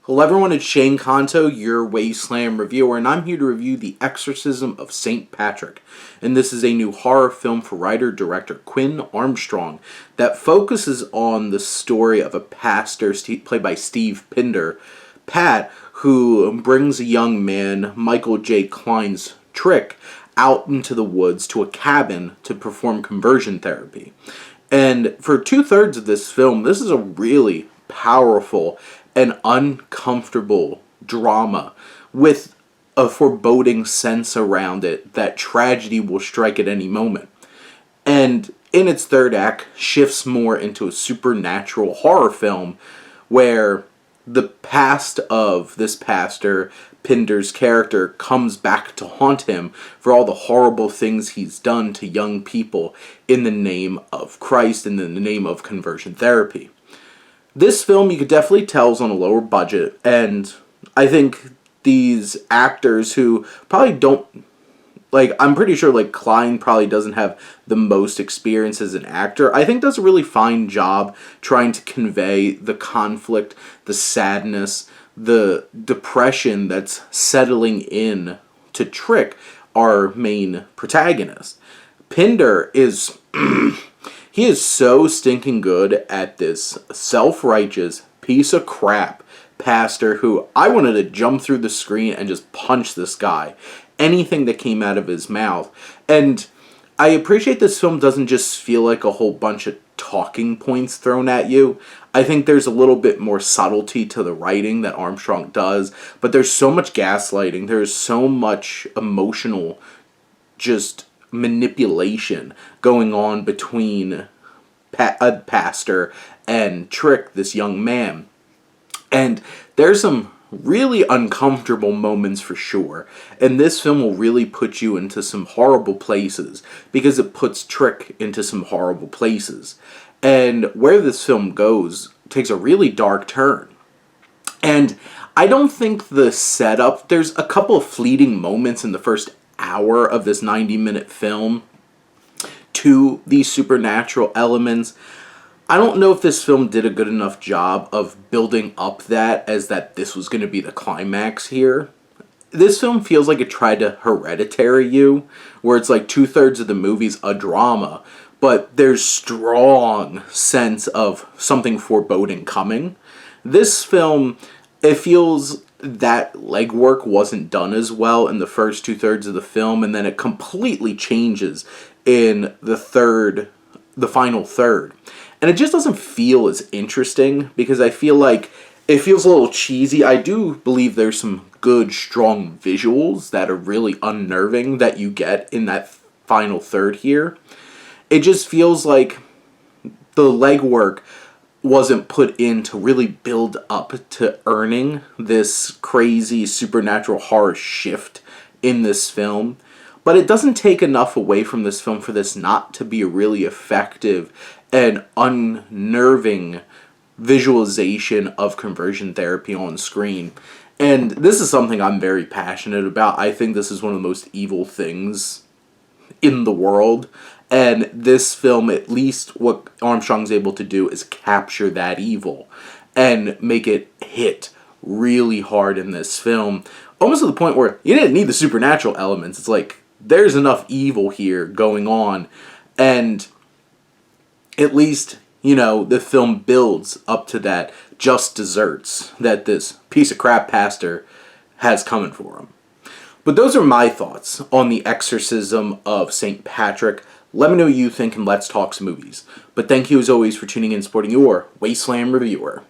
Hello everyone, it's Shane Kanto, your Wasteland reviewer, and I'm here to review The Exorcism of St. Patrick. And this is a new horror film for writer-director Quinn Armstrong that focuses on the story of a pastor played by Steve Pinder, Pat, who brings a young man, Michael J. Klein's Trick, out into the woods to a cabin to perform conversion therapy. And for two-thirds of this film, this is a really powerful and uncomfortable drama with a foreboding sense around it that tragedy will strike at any moment. And in its third act, shifts more into a supernatural horror film where the past of this pastor, Pinder's character, comes back to haunt him for all the horrible things he's done to young people in the name of Christ and in the name of conversion therapy. This film, you could definitely tell, is on a lower budget, and I think these actors who probably don't, I'm pretty sure, Klein probably doesn't have the most experience as an actor. I think does a really fine job trying to convey the conflict, the sadness, the depression that's settling in to Trick, our main protagonist. Pinder is... He is so stinking good at this self-righteous piece of crap pastor who I wanted to jump through the screen and just punch this guy. Anything that came out of his mouth. And I appreciate this film doesn't just feel like a whole bunch of talking points thrown at you. I think there's a little bit more subtlety to the writing that Armstrong does, but there's so much gaslighting. There's so much emotional just manipulation going on between a pastor and Trick, this young man. And there's some really uncomfortable moments for sure. And this film will really put you into some horrible places because it puts Trick into some horrible places. And where this film goes takes a really dark turn. And I don't think the setup, there's a couple of fleeting moments in the first hour of this 90-minute film to these supernatural elements. I don't know if this film did a good enough job of building up that as that this was going to be the climax here. This film feels like it tried to Hereditary you, where it's like two-thirds of the movie's a drama, but there's strong sense of something foreboding coming. This film, it feels that legwork wasn't done as well in the first two-thirds of the film, and then it completely changes in the final third. And it just doesn't feel as interesting because I feel like it feels a little cheesy. I do believe there's some good, strong visuals that are really unnerving that you get in that final third here. It just feels like the legwork wasn't put in to really build up to earning this crazy supernatural horror shift in this film. But it doesn't take enough away from this film for this not to be a really effective and unnerving visualization of conversion therapy on screen. And this is something I'm very passionate about. I think this is one of the most evil things in the world. And this film, at least what Armstrong's able to do is capture that evil and make it hit really hard in this film. Almost to the point where you didn't need the supernatural elements. It's like, there's enough evil here going on. And at least, the film builds up to that just desserts that this piece of crap pastor has coming for him. But those are my thoughts on The Exorcism of St. Patrick. Let me know what you think and let's talk some movies. But thank you as always for tuning in and supporting your Wasteland reviewer.